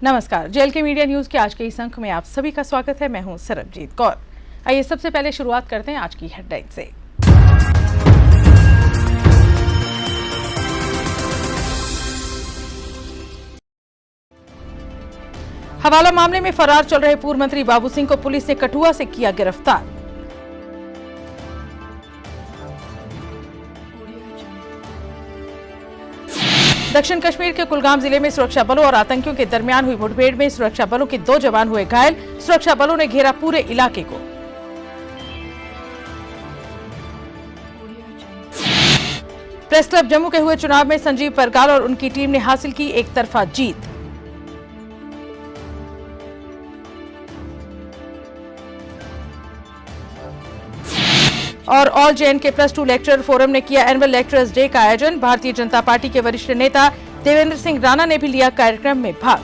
नमस्कार, जेल के media news के आज के इस अंक में आप सभी का स्वागत है। मैं हूं सरबजीत कौर। आइए सबसे पहले शुरुआत करते हैं आज की हेडलाइन से। हवाला मामले में फरार चल रहे पूर्व मंत्री बाबू सिंह को पुलिस ने कठुआ से किया गिरफ्तार। दक्षिण कश्मीर के कुलगाम जिले में सुरक्षा बलों और आतंकियों के दरमियान हुई मुठभेड़ में सुरक्षा बलों के 2 जवान हुए घायल। सुरक्षा बलों ने घेरा पूरे इलाके को। प्रेस क्लब जम्मू के हुए चुनाव में संजीव परगाल और उनकी टीम ने हासिल की एक तरफा जीत। और ऑल जे.एन.के +2 लेक्चरर फोरम ने किया एनुअल लेक्चरर्स डे का आयोजन। भारतीय जनता पार्टी के वरिष्ठ नेता देवेंद्र सिंह राणा ने भी लिया कार्यक्रम में भाग।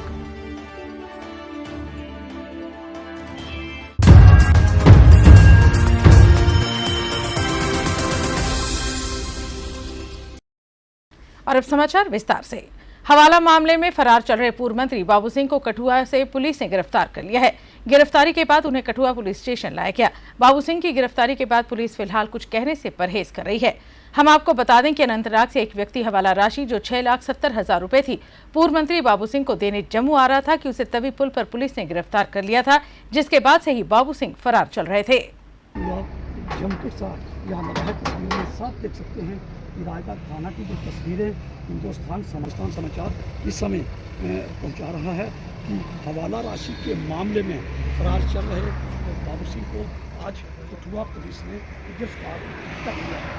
और अब समाचार विस्तार से। हवाला मामले में फरार चल रहे पूर्व मंत्री बाबू सिंह को कठुआ से पुलिस ने गिरफ्तार कर लिया है। गिरफ्तारी के बाद उन्हें कठुआ पुलिस स्टेशन लाया गया। बाबू सिंह की गिरफ्तारी के बाद पुलिस फिलहाल कुछ कहने से परहेज कर रही है। हम आपको बता दें कि अनंतनाग से एक व्यक्ति हवाला राशि जो 6,70,000 रुपए थी पूर्व मंत्री बाबू सिंह को देने जम्मू आ रहा था कि उसे तवी पुल पर पुलिस ने गिरफ्तार कर लिया था, जिसके बाद से ही बाबू सिंह फरार चल रहे थे। देख सकते हैं रायगढ़ थाना की जो तस्वीरें हिंदुस्तान समाचार इस समय पहुंचा रहा है कि हवाला राशि के मामले में फरार चल रहे बाबू सिंह को आज कठुआ पुलिस ने गिरफ्तार कर लिया है।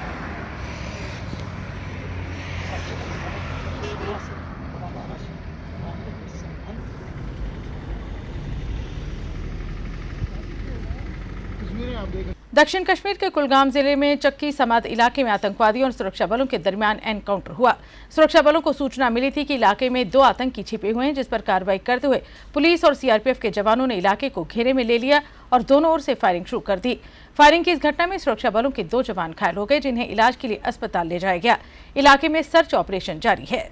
दक्षिण कश्मीर के कुलगाम जिले में चक्की समाद इलाके में आतंकवादियों और सुरक्षा बलों के दरमियान एनकाउंटर हुआ। सुरक्षा बलों को सूचना मिली थी कि इलाके में 2 आतंकी छिपे हुए हैं, जिस पर कार्रवाई करते हुए पुलिस और सीआरपीएफ के जवानों ने इलाके को घेरे में ले लिया और दोनों ओर से फायरिंग शुरू कर दी। फायरिंग की इस घटना में सुरक्षा बलों के 2 जवान घायल हो गए, जिन्हें इलाज के लिए अस्पताल ले जाया गया। इलाके में सर्च ऑपरेशन जारी है।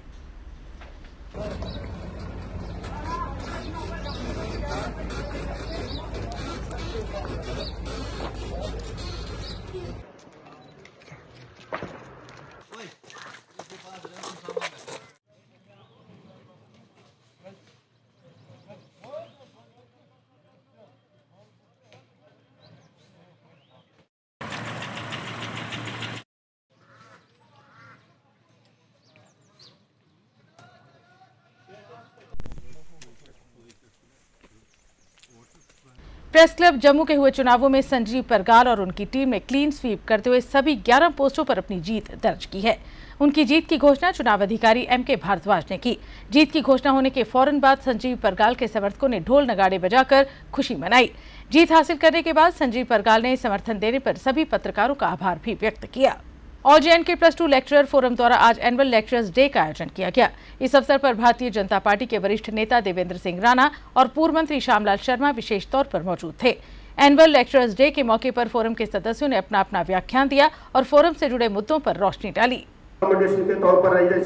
प्रेस क्लब जम्मू के हुए चुनावों में संजीव परगाल और उनकी टीम ने क्लीन स्वीप करते हुए सभी 11 पोस्टों पर अपनी जीत दर्ज की है। उनकी जीत की घोषणा चुनाव अधिकारी एम.के. भारद्वाज ने की। जीत की घोषणा होने के फौरन बाद संजीव परगाल के समर्थकों ने ढोल नगाड़े बजाकर खुशी मनाई। जीत हासिल करने के बाद संजीव परगाल ने समर्थन देने पर सभी पत्रकारों का आभार भी व्यक्त किया। ऑल जे.एन.के +2 लेक्चरर फोरम द्वारा आज एनुअल लेक्चरर्स डे का आयोजन किया गया। इस अवसर पर भारतीय जनता पार्टी के वरिष्ठ नेता देवेंद्र सिंह राणा और पूर्व मंत्री श्यामलाल शर्मा विशेष तौर पर मौजूद थे। एनुअल लेक्चरर्स डे के मौके पर फोरम के सदस्यों ने अपना अपना व्याख्यान दिया और फोरम से जुड़े मुद्दों पर रोशनी डाली। के तौर पर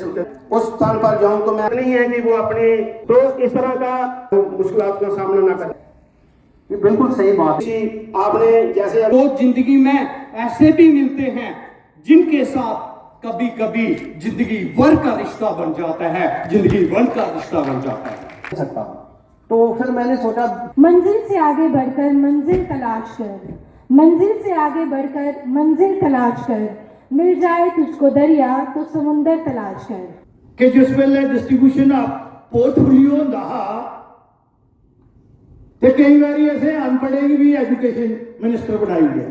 उस स्थान पर जाऊं तो मैं नहीं है कि वो अपने तो इस तरह का मुश्किलात का सामना ना करें। बिल्कुल सही बात। आपने जैसे वो जिंदगी में ऐसे भी मिलते हैं जिनके साथ कभी कभी जिंदगी भर का रिश्ता बन जाता है, जिंदगी भर का रिश्ता बन जाता है। तो फिर मैंने सोचा मंजिल से आगे बढ़कर मंजिल तलाश कर, मंजिल से आगे बढ़कर मंजिल तलाश कर, मिल जाए तुझको दरिया तो समुंदर तलाश कर। कि जिस वेले डिस्ट्रीब्यूशन ऑफ पोर्टफोलियो होंदा ते कई बारी ऐसे अनपढ़े भी एजुकेशन मिनिस्टर बनाई गया,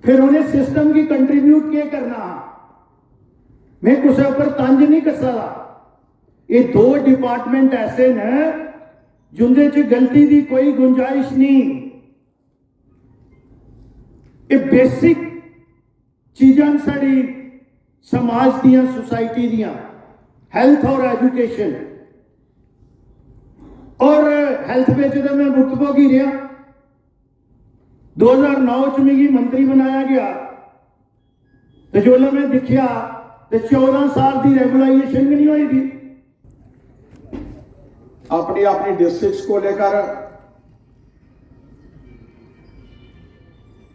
फिर उन्हें सिस्टम की कंट्रीब्यूट क्या करना। मैं कुछ ऊपर तंज नहीं कर सकता। ये 2 डिपार्टमेंट ऐसे ने जिंदे च गलती की कोई गुंजाइश नहीं। ये बेसिक चीजां साड़ी समाज दियां, सोसाइटी दियां, हेल्थ और एजुकेशन। और हेल्थ में तो मैं भुगतभोगी रहा। 2009 च मिगी मंत्री बनाया गया तो जो मैं देखा तो 14 साल की रेगुलाइजेशन भी नहीं हुई थी। अपनी अपनी डिस्ट्रिक्ट्स को लेकर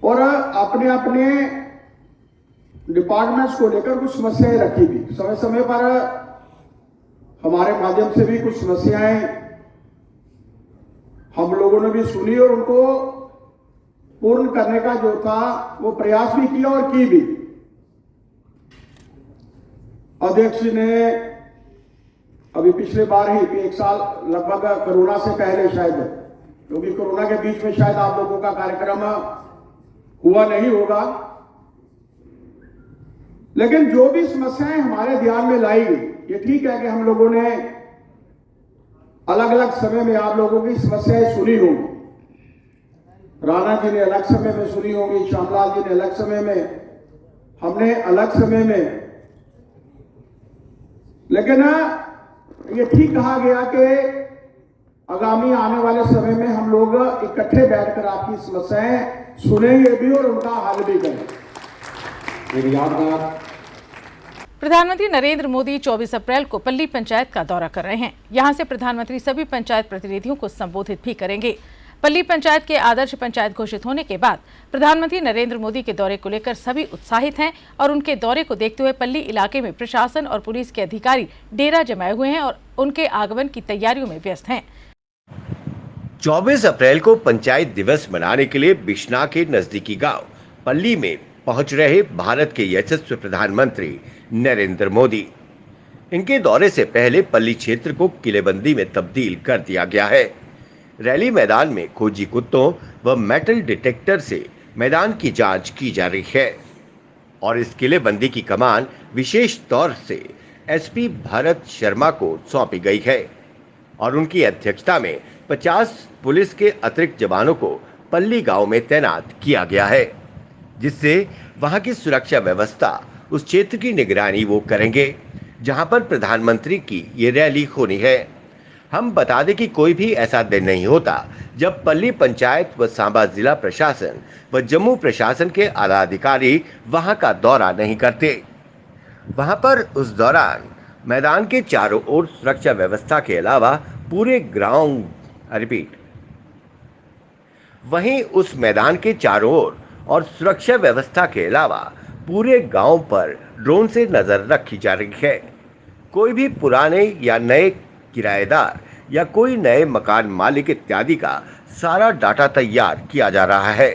और अपने अपने डिपार्टमेंट्स को लेकर कुछ समस्याएं रखी थी। समय समय पर हमारे माध्यम से भी कुछ समस्याएं हम लोगों ने भी सुनी और उनको पूर्ण करने का जो था वो प्रयास भी किया और की भी। अध्यक्ष जी ने अभी पिछले बार ही एक साल लगभग कोरोना से पहले शायद, क्योंकि कोरोना के बीच में शायद आप लोगों का कार्यक्रम हुआ नहीं होगा, लेकिन जो भी समस्याएं हमारे ध्यान में लाई गई, ये ठीक है कि हम लोगों ने अलग अलग समय में आप लोगों की समस्याएं सुनी होंगी। राणा जी ने अलग समय में सुनी होंगी, श्यामलाल जी ने अलग समय में, हमने अलग समय में, लेकिन ये ठीक कहा गया कि आगामी आने वाले समय में हम लोग इकट्ठे बैठकर आपकी समस्याएं सुनेंगे भी और उनका हल भी करेंगे। यादगार प्रधानमंत्री नरेंद्र मोदी 24 अप्रैल को पल्ली पंचायत का दौरा कर रहे हैं। यहां से प्रधानमंत्री सभी पंचायत प्रतिनिधियों को संबोधित भी करेंगे। पल्ली पंचायत के आदर्श पंचायत घोषित होने के बाद प्रधानमंत्री नरेंद्र मोदी के दौरे को लेकर सभी उत्साहित हैं और उनके दौरे को देखते हुए पल्ली इलाके में प्रशासन और पुलिस के अधिकारी डेरा जमाए हुए हैं और उनके आगमन की तैयारियों में व्यस्त हैं। 24 अप्रैल को पंचायत दिवस मनाने के लिए बिश्ना के नजदीकी गांव पल्ली में पहुंच रहे भारत के यशस्वी प्रधानमंत्री नरेंद्र मोदी। इनके दौरे से पहले पल्ली क्षेत्र को किलेबंदी में तब्दील कर दिया गया है। रैली मैदान में खोजी कुत्तों व मेटल डिटेक्टर से मैदान की जांच की जा रही है और इस किलेबंदी की कमान विशेष तौर से एसपी भरत शर्मा को सौंपी गई है और उनकी अध्यक्षता में 50 पुलिस के अतिरिक्त जवानों को पल्ली गांव में तैनात किया गया है, जिससे वहां की सुरक्षा व्यवस्था उस क्षेत्र की निगरानी वो करेंगे जहां पर प्रधानमंत्री की ये रैली होनी है। हम बता दें कि कोई भी ऐसा दिन नहीं होता जब पल्ली पंचायत व सांबा जिला प्रशासन व जम्मू प्रशासन के आला अधिकारी वहां का दौरा नहीं करते। वहां पर उस दौरान मैदान के चारों ओर सुरक्षा व्यवस्था के अलावा पूरे ग्राउंड वहीं उस मैदान के चारों ओर और सुरक्षा व्यवस्था के अलावा पूरे गांव पर ड्रोन से नजर रखी जा रही है। कोई भी पुराने या नए किराएदार या कोई नए मकान मालिक इत्यादि का सारा डाटा तैयार किया जा रहा है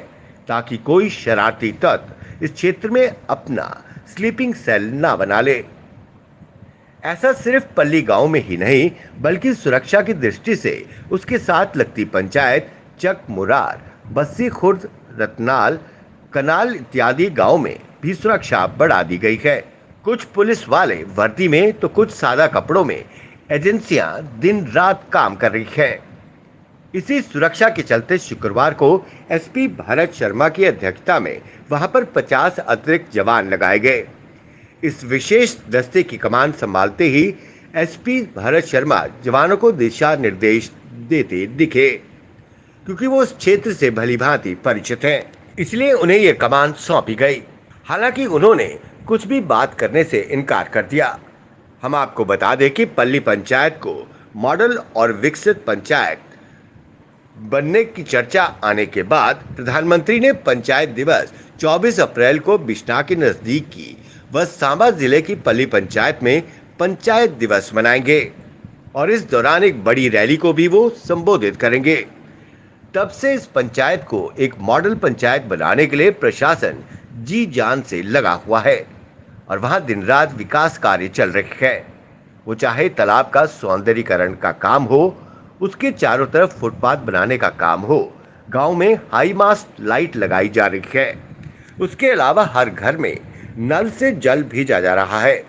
ताकि कोई शरारती तत्व इस क्षेत्र में अपना स्लीपिंग सेल ना बना ले। ऐसा सिर्फ पल्ली गांव में ही नहीं बल्कि सुरक्षा की दृष्टि से उसके साथ लगती पंचायत चक मुरार, बस्सी खुर्द, रतनाल, कनाल इत्यादि गांव में भी सुरक्षा बढ़ा दी गई है। कुछ पुलिस वाले वर्दी में तो कुछ सादा कपड़ों में एजेंसियां दिन रात काम कर रही है। इसी सुरक्षा के चलते शुक्रवार को एसपी भरत शर्मा की अध्यक्षता में वहां पर 50 अतिरिक्त जवान लगाए गए। इस विशेष दस्ते की कमान संभालते ही एसपी भरत शर्मा जवानों को दिशा निर्देश देते दिखे, क्योंकि वो उस क्षेत्र से भलीभांति परिचित हैं, इसलिए उन्हें ये कमान सौंपी गई। हालांकि उन्होंने कुछ भी बात करने से इनकार कर दिया। हम आपको बता दें कि पल्ली पंचायत को मॉडल और विकसित पंचायत बनने की चर्चा आने के बाद प्रधानमंत्री ने पंचायत दिवस 24 अप्रैल को बिश्ना के नजदीक की व सांबा जिले की पल्ली पंचायत में पंचायत दिवस मनाएंगे और इस दौरान एक बड़ी रैली को भी वो संबोधित करेंगे। तब से इस पंचायत को एक मॉडल पंचायत बनाने के लिए प्रशासन जी जान से लगा हुआ है और वहां दिन रात विकास कार्य चल रहे हैं। वो चाहे तालाब का सौंदर्यीकरण का काम हो, उसके चारों तरफ फुटपाथ बनाने का काम हो, गांव में हाई मास्ट लाइट लगाई जा रही है, उसके अलावा हर घर में नल से जल भेजा जा रहा है।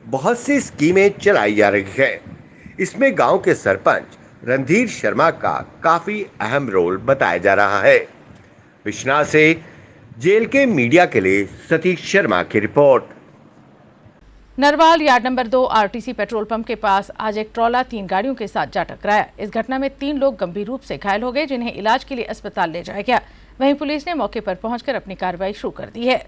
बहुत सी स्कीमें चलाई जा रही है। इसमें गांव के सरपंच रणधीर शर्मा का काफी अहम रोल बताया जा रहा है। बिश्ना से जेल के मीडिया के लिए सतीश शर्मा की report. Narwal yard number 2 RTC petrol pump के पास आज एक ट्रॉला 3 गाड़ियों के साथ जा टकराया। इस घटना में 3 लोग गंभीर रूप से घायल हो गए, जिन्हें इलाज के लिए अस्पताल ले जाया गया। वहीं पुलिस ने मौके पर पहुंचकर अपनी कार्रवाई शुरू कर दी है।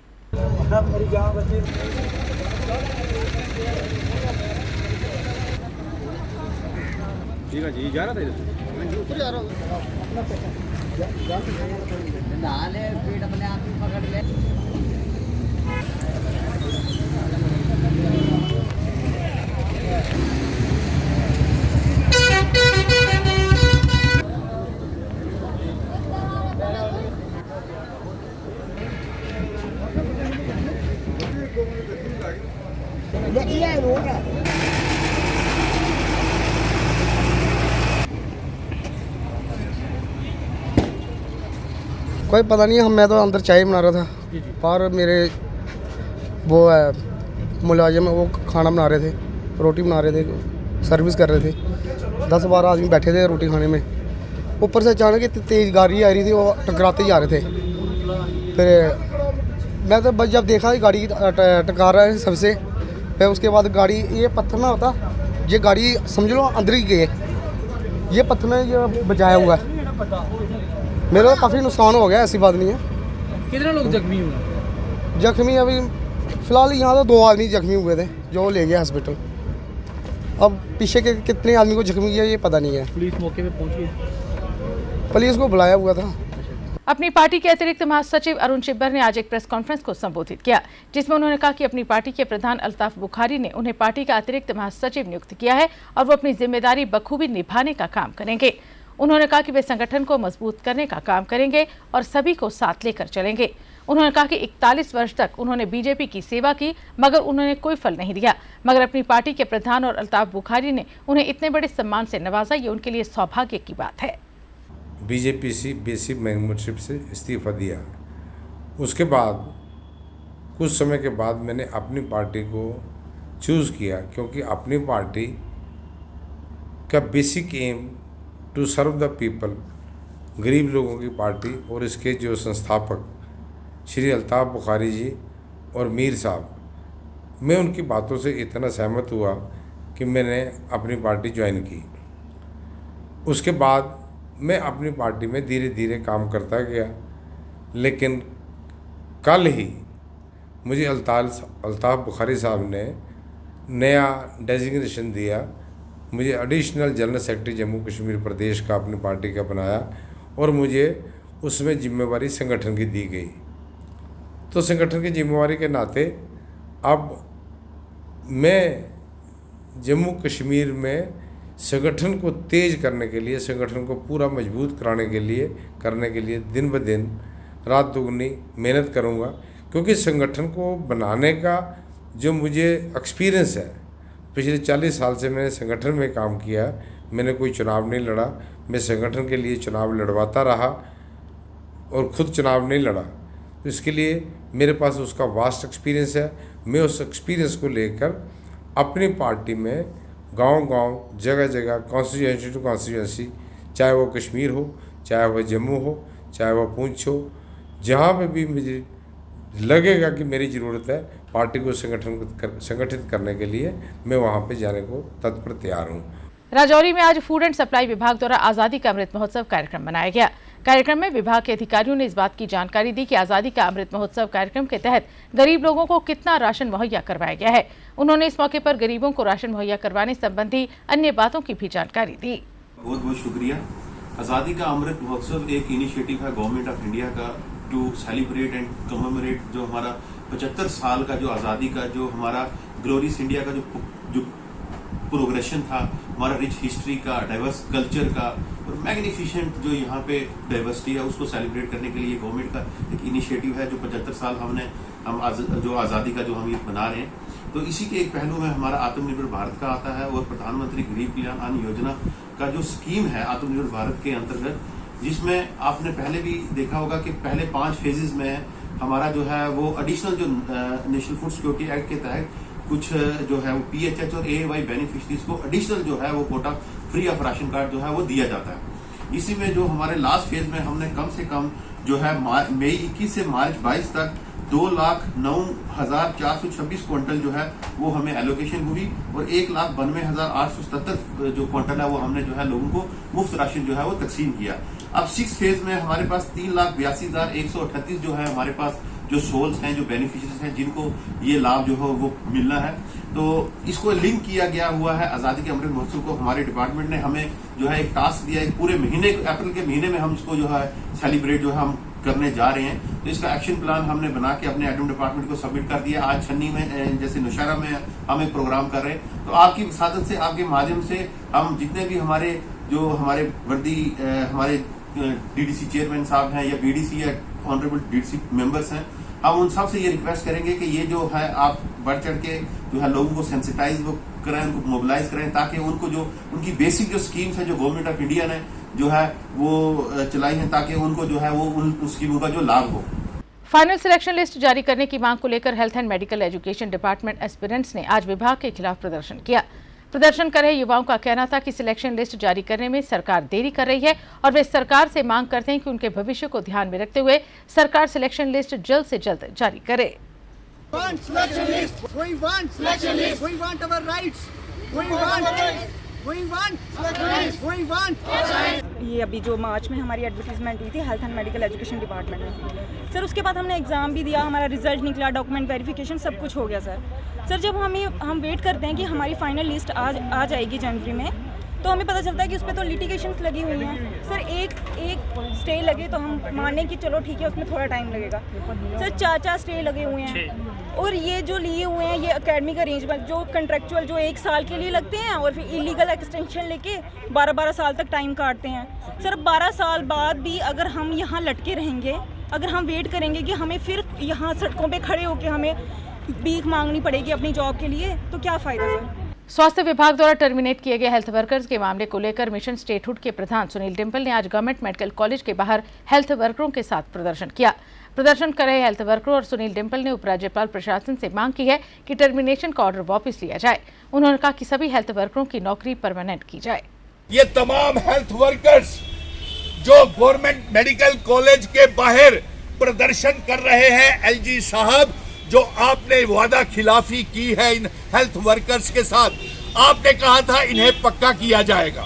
ठीक है जी, जा रहा था इधर कोई पता नहीं, मैं तो अंदर चाय बना रहा था, बाहर मेरे वो है मुलाजिम, वो खाना बना रहे थे, रोटी बना रहे थे, सर्विस कर रहे थे। 10-12 आदमी बैठे थे रोटी खाने में। ऊपर से अचानक इतनी तेज़ गाड़ी आ रही थी, वो टकराते ही जा रहे थे। फिर मैं तो बस जब देखा गाड़ी टकरा रहा है सबसे, फिर उसके बाद गाड़ी, ये पत्थर ना होता, ये गाड़ी समझ लो अंदर ही गए, ये पत्थर ने ये बचाया हुआ है। मेरा तो काफ़ी नुकसान हो गया, ऐसी बात नहीं है। कितने लोग जख्मी हुए? जख्मी अभी फ़िलहाल यहाँ तो 2 आदमी जख्मी हुए थे, जो ले गए हॉस्पिटल। अब पीछे के कितने आदमी को जख्मी किया ये पता नहीं है। पुलिस मौके पे पहुंची? पुलिस को बुलाया हुआ था। अपनी पार्टी के अतिरिक्त महासचिव अरुण छिब्बर ने आज एक प्रेस कॉन्फ्रेंस को संबोधित किया, जिसमें उन्होंने कहा कि अपनी पार्टी के प्रधान अल्ताफ बुखारी ने उन्हें पार्टी का अतिरिक्त महासचिव नियुक्त किया है और वो अपनी जिम्मेदारी बखूबी निभाने का काम करेंगे। उन्होंने कहा कि वे संगठन को मजबूत करने का काम करेंगे और सभी को साथ लेकर चलेंगे। उन्होंने कहा कि 41 वर्ष तक उन्होंने बीजेपी की सेवा की, मगर उन्होंने कोई फल नहीं दिया, मगर अपनी पार्टी के प्रधान और अल्ताफ बुखारी ने उन्हें इतने बड़े सम्मान से नवाजा, ये उनके लिए सौभाग्य की बात है। बीजेपी से बेसिक मेंबरशिप से इस्तीफा दिया, उसके बाद कुछ समय के बाद मैंने अपनी पार्टी को चूज़ किया, क्योंकि अपनी पार्टी का basic aim to serve the people, गरीब लोगों की पार्टी, और इसके जो संस्थापक श्री अल्ताफ बुखारी जी और मीर साहब, मैं उनकी बातों से इतना सहमत हुआ कि मैंने अपनी पार्टी ज्वाइन की। उसके बाद मैं अपनी पार्टी में धीरे धीरे काम करता गया, लेकिन कल ही मुझे अल्ताफ बुखारी साहब ने नया डेजिग्नेशन दिया, मुझे additional general secretary Jammu Kashmir Pradesh का अपनी पार्टी का बनाया और मुझे उसमें जिम्मेवारी संगठन की दी गई। तो संगठन की जिम्मेवारी के नाते अब मैं जम्मू कश्मीर में संगठन को तेज़ करने के लिए, संगठन को पूरा मजबूत करने के लिए दिन ब दिन रात दुगनी मेहनत करूंगा, क्योंकि संगठन को बनाने का जो मुझे एक्सपीरियंस है, पिछले 40 साल से मैंने संगठन में काम किया, मैंने कोई चुनाव नहीं लड़ा, मैं संगठन के लिए चुनाव लड़वाता रहा और ख़ुद चुनाव नहीं लड़ा, तो इसके लिए मेरे पास उसका वास्ट एक्सपीरियंस है। मैं उस एक्सपीरियंस को लेकर अपनी पार्टी में गांव-गांव, जगह-जगह, कॉन्स्टिट्यूएंसी टू कॉन्स्टिट्यूएंसी, चाहे वो कश्मीर हो, चाहे वह जम्मू हो, चाहे वह पुंछ हो, जहाँ पे भी मुझे लगेगा कि मेरी ज़रूरत है पार्टी को संगठित करने के लिए, मैं वहाँ पे जाने को तत्पर तैयार हूँ। राजौरी में आज फूड एंड सप्लाई विभाग द्वारा आज़ादी का अमृत महोत्सव कार्यक्रम मनाया गया। कार्यक्रम में विभाग के अधिकारियों ने इस बात की जानकारी दी कि आज़ादी का अमृत महोत्सव कार्यक्रम के तहत गरीब लोगों को कितना राशन मुहैया करवाया गया है। उन्होंने इस मौके पर गरीबों को राशन मुहैया करवाने संबंधी अन्य बातों की भी जानकारी दी। बहुत बहुत शुक्रिया। आज़ादी का अमृत महोत्सव एक इनिशिएटिव है गवर्नमेंट ऑफ इंडिया का टू सेलिब्रेट एंड कमेमोरेट जो हमारा 75 साल का जो आज़ादी का जो हमारा ग्लोरियस इंडिया का जो प्रोग्रेशन था, हमारा रिच हिस्ट्री का, डाइवर्स कल्चर का और मैग्निफिसेंट जो यहाँ पे डाइवर्सिटी है, उसको सेलिब्रेट करने के लिए गवर्नमेंट का एक इनिशिएटिव है जो 75 साल हम जो आज़ादी का जो हम ये बना रहे हैं। तो इसी के एक पहलू में हमारा आत्मनिर्भर भारत का आता है और प्रधानमंत्री गरीब कल्याण अन्न योजना का जो स्कीम है आत्मनिर्भर भारत के अंतर्गत, जिसमें आपने पहले भी देखा होगा कि पहले 5 फेजेज में हमारा जो है वो एडिशनल जो नेशनल फूड सिक्योरिटी एक्ट के तहत कुछ जो है वो PHH और AAY बेनिफिशरीज को एडिशनल जो है वो quota free of ration card जो है वो दिया जाता है। इसी में जो हमारे लास्ट फेज में हमने कम से कम जो है मई 21 से मार्च 22 तक 2,09,426 क्विंटल जो है वो हमें एलोकेशन हुई और 1,92,877 जो क्विंटल है वो हमने जो है लोगों को मुफ्त राशन जो है वो तकसीम किया। अब 6 फेज में हमारे पास 3,82,138 जो है हमारे पास जो सोल्स हैं, जो बेनिफिशियरीज हैं, जिनको ये लाभ जो है वो मिलना है। तो इसको लिंक किया गया हुआ है आज़ादी के अमृत महोत्सव को। हमारे डिपार्टमेंट ने हमें जो है एक टास्क दिया है, पूरे महीने, अप्रैल के महीने में हम इसको जो है सेलिब्रेट जो है हम करने जा रहे हैं। तो इसका एक्शन प्लान हमने बना के अपने एडमिन डिपार्टमेंट को सबमिट कर दिया। आज छन्नी में जैसे नौशहरा में हम एक प्रोग्राम कर रहे हैं। तो आपकी विसादत से, आपके माध्यम से हम जितने भी हमारे हमारे डीडीसी चेयरमैन साहब हैं या बीडीसी या ऑनरेबल डीडीसी मेंबर्स हैं, हम उन सब से ये रिक्वेस्ट करेंगे कि ये जो है आप बढ़ चढ़ के जो है लोगों को सेंसिटाइज कराएं, उनको मोबिलाइज करें, ताकि उनको जो उनकी बेसिक जो स्कीम्स है जो गवर्नमेंट ऑफ इंडिया ने जो है वो चलाई है, ताकि उनको जो है वो उन स्कीमों का जो लाभ हो। फाइनल सिलेक्शन लिस्ट जारी करने की मांग को लेकर health and medical education department aspirants ने आज विभाग के खिलाफ प्रदर्शन किया। प्रदर्शन कर रहे युवाओं का कहना था कि सिलेक्शन लिस्ट जारी करने में सरकार देरी कर रही है और वे सरकार से मांग करते हैं कि उनके भविष्य को ध्यान में रखते हुए सरकार सिलेक्शन लिस्ट जल्द से जल्द जारी करे। ये अभी जो मार्च में हमारी एडवर्टीजमेंट हुई थी health and medical education department में, सर उसके बाद हमने एग्ज़ाम भी दिया, हमारा रिजल्ट निकला, डॉक्यूमेंट वेरिफिकेशन सब कुछ हो गया सर जब हम वेट करते हैं कि हमारी फाइनल लिस्ट आ जाएगी जनवरी में, तो हमें पता चलता है कि उस पर तो लिटिगेशंस लगी हुई हैं। सर एक स्टे लगे तो हम माने कि चलो ठीक है उसमें थोड़ा टाइम लगेगा, सर 4 स्टे लगे हुए हैं। और ये जो लिए हुए हैं ये एकेडमिक अरेंजमेंट जो कंट्रेक्चुअल जो 1 साल के लिए लगते हैं और फिर इलीगल एक्सटेंशन लेके 12 साल तक टाइम काटते हैं। सर 12 साल बाद भी अगर हम यहाँ लटके रहेंगे, अगर हम वेट करेंगे कि हमें फिर यहाँ सड़कों पे खड़े होकर हमें भीख मांगनी पड़ेगी अपनी जॉब के लिए, तो क्या फ़ायदा सर। स्वास्थ्य विभाग द्वारा टर्मिनेट किए गए हेल्थ वर्कर्स के मामले को लेकर मिशन स्टेटहुड के प्रधान सुनील डिम्पल ने आज गवर्नमेंट मेडिकल कॉलेज के बाहर हेल्थ वर्करों के साथ प्रदर्शन किया। प्रदर्शन कर रहे हेल्थ वर्करों और सुनील डिम्पल ने उपराज्यपाल प्रशासन से मांग की है कि टर्मिनेशन का ऑर्डर वापस लिया जाए। उन्होंने कहा कि सभी हेल्थ वर्करों की नौकरी परमानेंट की जाए। ये तमाम हेल्थ वर्कर्स जो गवर्नमेंट मेडिकल कॉलेज के बाहर प्रदर्शन कर रहे हैं, एलजी साहब जो आपने वादा खिलाफी की है इन हेल्थ वर्कर्स के साथ, आपने कहा था इन्हें पक्का किया जाएगा,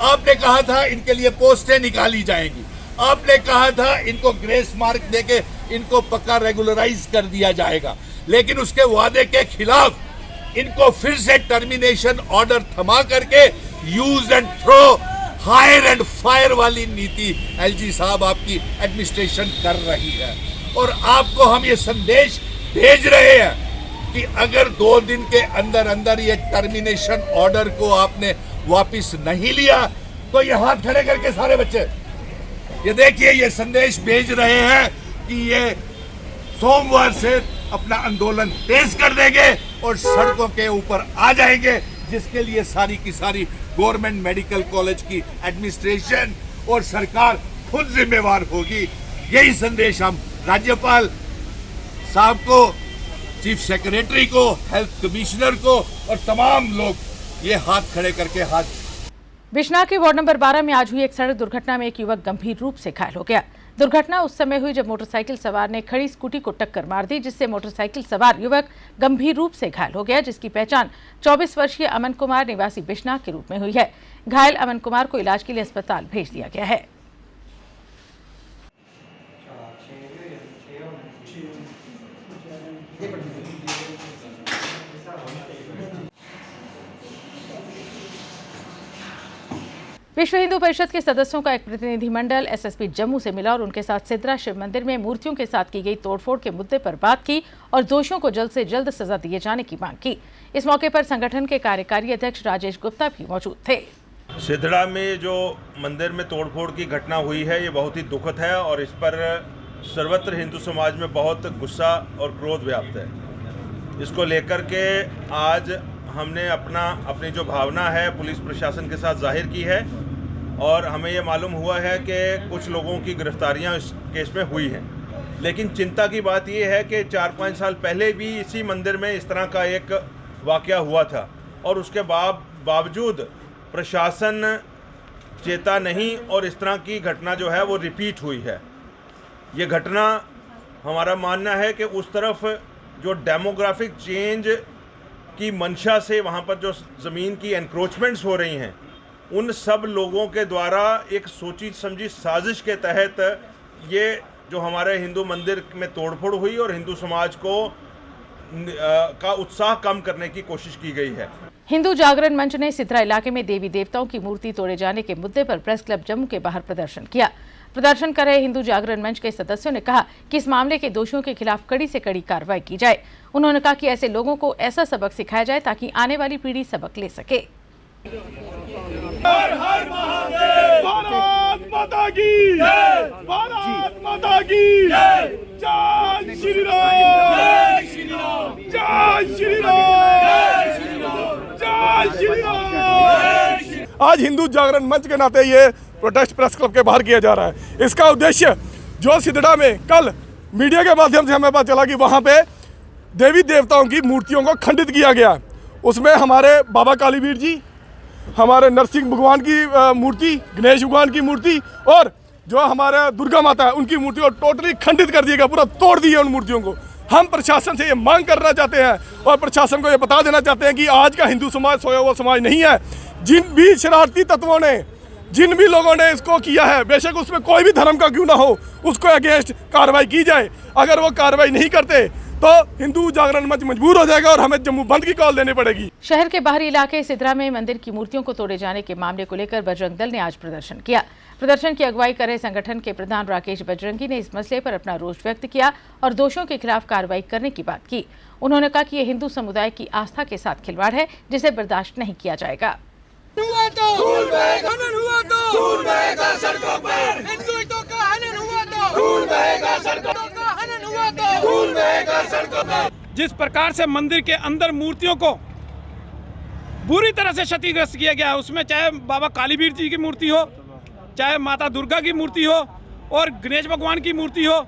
आपने कहा था इनके लिए पोस्टें निकाली जाएंगी, आपने कहा था इनको ग्रेस मार्क देके इनको पक्का रेगुलराइज कर दिया जाएगा, लेकिन उसके वादे के खिलाफ इनको फिर से टर्मिनेशन ऑर्डर थमा करके use and throw, hire and fire वाली नीति एलजी साहब आपकी एडमिनिस्ट्रेशन कर रही है। और आपको हम ये संदेश भेज रहे हैं कि अगर 2 दिन के अंदर अंदर ये टर्मिनेशन ऑर्डर को आपने वापस नहीं लिया तो ये हाथ खड़े करके सारे बच्चे ये देखिए ये संदेश भेज रहे हैं कि ये सोमवार से अपना आंदोलन तेज कर देंगे और सड़कों के ऊपर आ जाएंगे, जिसके लिए सारी की सारी गवर्नमेंट मेडिकल कॉलेज की एडमिनिस्ट्रेशन और सरकार खुद जिम्मेवार होगी। यही संदेश हम राज्यपाल साहब को, चीफ सेक्रेटरी को, हेल्थ कमिश्नर को और तमाम लोग ये हाथ खड़े करके हाथ। बिश्नाह के वार्ड नंबर 12 में आज हुई एक सड़क दुर्घटना में एक युवक गंभीर रूप से घायल हो गया। दुर्घटना उस समय हुई जब मोटरसाइकिल सवार ने खड़ी स्कूटी को टक्कर मार दी, जिससे मोटरसाइकिल सवार युवक गंभीर रूप से घायल हो गया, जिसकी पहचान 24 वर्षीय अमन कुमार निवासी बिश्नाह के रूप में हुई है। घायल अमन कुमार को इलाज के लिए अस्पताल भेज दिया गया है। विश्व हिंदू परिषद के सदस्यों का एक प्रतिनिधिमंडल एसएसपी जम्मू से मिला और उनके साथ सिद्रा शिव मंदिर में मूर्तियों के साथ की गई तोड़फोड़ के मुद्दे पर बात की और दोषियों को जल्द से जल्द सजा दिए जाने की मांग की। इस मौके पर संगठन के कार्यकारी अध्यक्ष राजेश गुप्ता भी मौजूद थे। सिद्रा में जो मंदिर में तोड़फोड़ की घटना हुई है ये बहुत ही दुखद है और इस पर सर्वत्र हिंदू समाज में बहुत गुस्सा और क्रोध व्याप्त है। इसको लेकर के आज हमने अपनी जो भावना है पुलिस प्रशासन के साथ जाहिर की है और हमें ये मालूम हुआ है कि कुछ लोगों की गिरफ्तारियां इस केस में हुई हैं। लेकिन चिंता की बात ये है कि 4-5 साल पहले भी इसी मंदिर में इस तरह का एक वाकया हुआ था और उसके बावजूद प्रशासन चेता नहीं और इस तरह की घटना जो है वो रिपीट हुई है। ये घटना हमारा मानना है कि उस तरफ जो डेमोग्राफिक चेंज की मंशा से वहाँ पर जो ज़मीन की एनक्रोचमेंट्स हो रही हैं उन सब लोगों के द्वारा एक सोची समझी साजिश के तहत ये जो हमारे हिंदू मंदिर में तोड़फोड़ हुई और हिंदू समाज को का उत्साह कम करने की कोशिश की गई है। हिंदू जागरण मंच ने सिद्रा इलाके में देवी देवताओं की मूर्ति तोड़े जाने के मुद्दे पर प्रेस क्लब जम्मू के बाहर प्रदर्शन किया। प्रदर्शन कर रहे हिंदू जागरण मंच के सदस्यों ने कहा कि इस मामले के दोषियों के खिलाफ कड़ी से कड़ी कार्रवाई की जाए। उन्होंने कहा कि ऐसे लोगों को ऐसा सबक सिखाया जाए ताकि आने वाली पीढ़ी सबक ले सके। हर हर महादेव, भारत माता की जय, भारत माता की जय, जय श्री राम, जय श्री राम, जय श्री राम, जय श्री राम, जय श्री राम। आज हिंदू जागरण मंच के नाते ये प्रोटेस्ट प्रेस क्लब के बाहर किया जा रहा है। इसका उद्देश्य जो सिद्धड़ा में कल मीडिया के माध्यम से हमें पता चला कि वहाँ पे देवी देवताओं की मूर्तियों को खंडित किया गया, उसमें हमारे बाबा कालीवीर जी, हमारे नरसिंह भगवान की मूर्ति, गणेश भगवान की मूर्ति और जो हमारे दुर्गा माता है उनकी मूर्ति को टोटली खंडित कर दिया गया, पूरा तोड़ दिया उन मूर्तियों को। हम प्रशासन से ये मांग करना चाहते हैं और प्रशासन को ये बता देना चाहते हैं कि आज का हिंदू समाज सोया हुआ समाज नहीं है। जिन भी शरारती तत्वों ने, जिन भी लोगों ने इसको किया है, बेशक उसमें कोई भी धर्म का क्यों ना हो, उसको अगेंस्ट कार्रवाई की जाए। अगर वो कार्रवाई नहीं करते तो हिंदू जागरण मंच मजबूर हो जाएगा और हमें जम्मू बंद की कॉल देनी पड़ेगी। शहर के बाहरी इलाके सिद्रा में मंदिर की मूर्तियों को तोड़े जाने के मामले को लेकर बजरंग दल ने आज प्रदर्शन किया। प्रदर्शन की अगुवाई कर रहे संगठन के प्रधान राकेश बजरंगी ने इस मसले पर अपना रोष व्यक्त किया और दोषियों के खिलाफ कार्रवाई करने की बात की। उन्होंने कहा कि यह हिंदू समुदाय की आस्था के साथ खिलवाड़ है, जिसे बर्दाश्त नहीं किया जाएगा। जिस प्रकार से मंदिर के अंदर मूर्तियों को बुरी तरह से क्षतिग्रस्त किया गया है, उसमें चाहे बाबा कालीवीर जी की मूर्ति हो, चाहे माता दुर्गा की मूर्ति हो और गणेश भगवान की मूर्ति हो,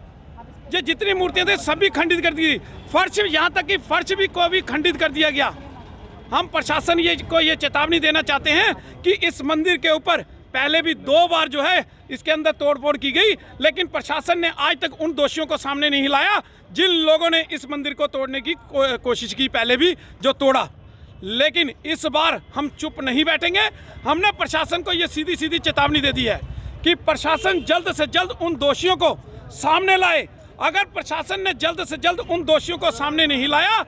ये जितनी मूर्तियां थी सभी खंडित कर दी। फर्श, यहाँ तक कि फर्श भी को भी खंडित कर दिया गया। हम प्रशासन को ये चेतावनी देना चाहते हैं कि इस मंदिर के ऊपर पहले भी 2 बार जो है इसके अंदर तोड़फोड़ की गई, लेकिन प्रशासन ने आज तक उन दोषियों को सामने नहीं लाया जिन लोगों ने इस मंदिर को तोड़ने की कोशिश की, पहले भी जो तोड़ा। लेकिन इस बार हम चुप नहीं बैठेंगे। हमने प्रशासन को ये सीधी सीधी चेतावनी दे दी है कि प्रशासन जल्द से जल्द उन दोषियों को सामने लाए। अगर प्रशासन ने जल्द से जल्द उन दोषियों को सामने नहीं लाया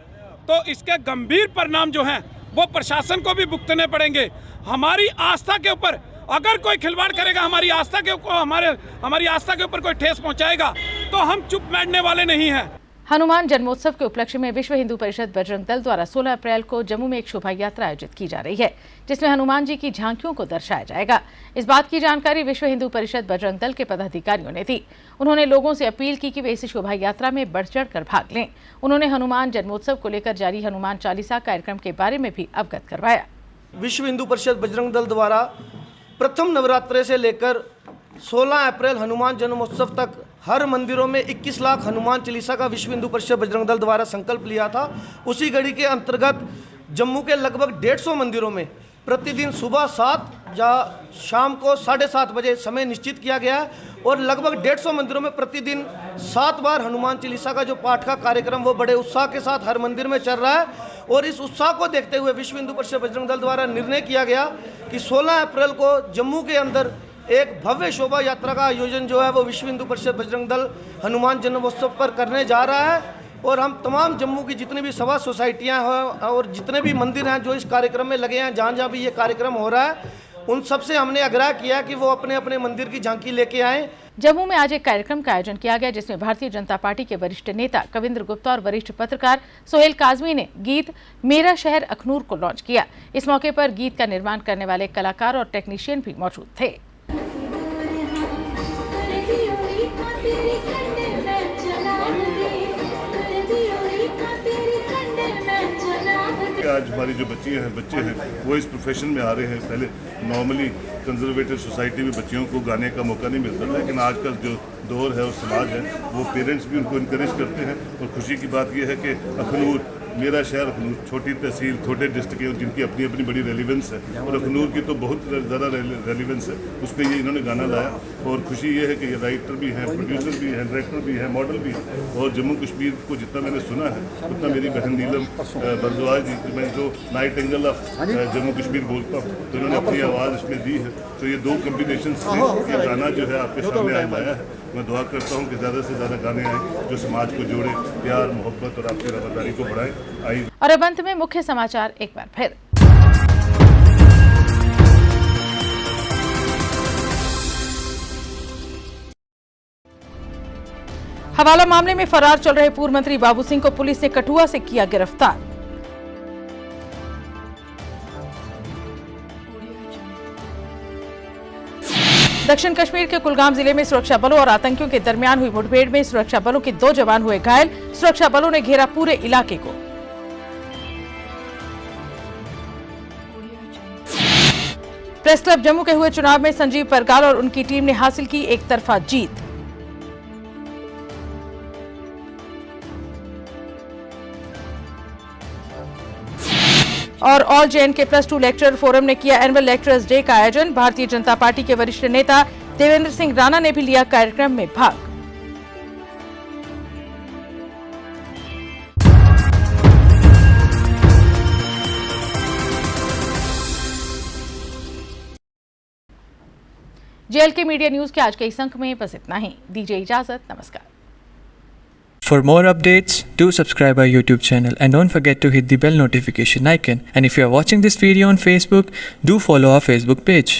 तो इसके गंभीर परिणाम जो हैं वो प्रशासन को भी भुगतने पड़ेंगे। हमारी आस्था के ऊपर अगर कोई खिलवाड़ करेगा, हमारी आस्था के ऊपर कोई ठेस पहुंचाएगा तो हम चुप बैठने वाले नहीं हैं। हनुमान जन्मोत्सव के उपलक्ष्य में विश्व हिंदू परिषद बजरंग दल द्वारा 16 अप्रैल को जम्मू में एक शोभा यात्रा आयोजित की जा रही है, जिसमें हनुमान जी की झांकियों को दर्शाया जाएगा। इस बात की जानकारी विश्व हिंदू परिषद बजरंग दल के पदाधिकारियों ने दी। उन्होंने लोगों से अपील की कि वे इस शोभा यात्रा में बढ़ चढ़ कर भाग लें। उन्होंने हनुमान जन्मोत्सव को लेकर जारी हनुमान चालीसा कार्यक्रम के बारे में भी अवगत करवाया। विश्व हिंदू परिषद बजरंग दल द्वारा प्रथम नवरात्रे से लेकर 16 अप्रैल हनुमान जन्मोत्सव तक हर मंदिरों में 21 लाख हनुमान चालीसा का विश्व हिंदू परिषद बजरंग दल द्वारा संकल्प लिया था। उसी कड़ी के अंतर्गत जम्मू के लगभग 150 मंदिरों में प्रतिदिन सुबह 7 या शाम को 7:30 बजे समय निश्चित किया गया है और लगभग 150 मंदिरों में प्रतिदिन 7 बार हनुमान चालीसा का जो पाठ का कार्यक्रम वो बड़े उत्साह के साथ हर मंदिर में चल रहा है। और इस उत्साह को देखते हुए विश्व हिंदू परिषद बजरंग दल द्वारा निर्णय किया गया कि 16 अप्रैल को जम्मू के अंदर एक भव्य शोभा यात्रा का आयोजन जो है वो विश्व हिंदू परिषद बजरंग दल हनुमान जन्मोत्सव पर करने जा रहा है। और हम तमाम जम्मू की जितनी भी सभा सोसाइटियां हैं और जितने भी मंदिर हैं जो इस कार्यक्रम में लगे हैं, जहाँ जहाँ भी ये कार्यक्रम हो रहा है, उन सबसे हमने आग्रह किया कि वो अपने अपने मंदिर की झांकी लेके आएं। जम्मू में आज एक कार्यक्रम का आयोजन किया गया, जिसमें भारतीय जनता पार्टी के वरिष्ठ नेता कविंद्र गुप्ता और वरिष्ठ पत्रकार सोहेल काजमी ने गीत मेरा शहर अखनूर को लॉन्च किया। इस मौके पर गीत का निर्माण करने वाले कलाकार और टेक्नीशियन भी मौजूद थे। आज हमारी जो बच्चे हैं वो इस प्रोफेशन में आ रहे हैं। पहले नॉर्मली कंजर्वेटिव सोसाइटी में बच्चियों को गाने का मौका नहीं मिलता था, लेकिन आज का जो दौर है और समाज है वो पेरेंट्स भी उनको इनकरेज करते हैं। और खुशी की बात यह है कि अखनूर, मेरा शहर अखनूर, छोटी तहसील, छोटे डिस्ट्रिक्ट हैं जिनकी अपनी अपनी बड़ी रेलिवेंस है और अखनूर की तो बहुत ज़्यादा रेलिवेंस है, उस पर ये इन्होंने गाना लाया। और खुशी ये है कि ये राइटर भी हैं, प्रोड्यूसर भी हैं, डायरेक्टर भी हैं, मॉडल भी हैं। और जम्मू कश्मीर को जितना मैंने सुना है उतना मेरी बहन नीलम बरद्वाज जी, मैं जो night angle of Jammu Kashmir बोलता हूँ, तो इन्होंने अपनी आवाज़ इसमें दी है। तो ये 2 कॉम्बिनेशन से ये गाना जो है आपके सामने आज लाया है मैं दुआ करता हूँ कि ज़्यादा से ज़्यादा गाने आए जो समाज को जोड़े, प्यार मोहब्बत और आपसी वफादारी को बढ़ाए। आई और अब अंत में मुख्य समाचार एक बार फिर। हवाला मामले में फरार चल रहे पूर्व मंत्री बाबू सिंह को पुलिस ने कठुआ से किया गिरफ्तार। दक्षिण कश्मीर के कुलगाम जिले में सुरक्षा बलों और आतंकियों के दरमियान हुई मुठभेड़ में सुरक्षा बलों के 2 जवान हुए घायल। सुरक्षा बलों ने घेरा पूरे इलाके को। प्रेस क्लब जम्मू के हुए चुनाव में संजीव परगाल और उनकी टीम ने हासिल की एक तरफा जीत। और ऑल जे.एन.के +2 लेक्चरर फोरम ने किया एनुअल लेक्चरर्स डे का आयोजन। भारतीय जनता पार्टी के वरिष्ठ नेता देवेंद्र सिंह राणा ने भी लिया कार्यक्रम में भाग। JLK मीडिया न्यूज के आज के इस अंक में बस इतना ही। दीजिए इजाजत, नमस्कार। For more updates, do subscribe our YouTube channel and don't forget to hit the bell notification icon. And if you are watching this video on Facebook, do follow our Facebook page.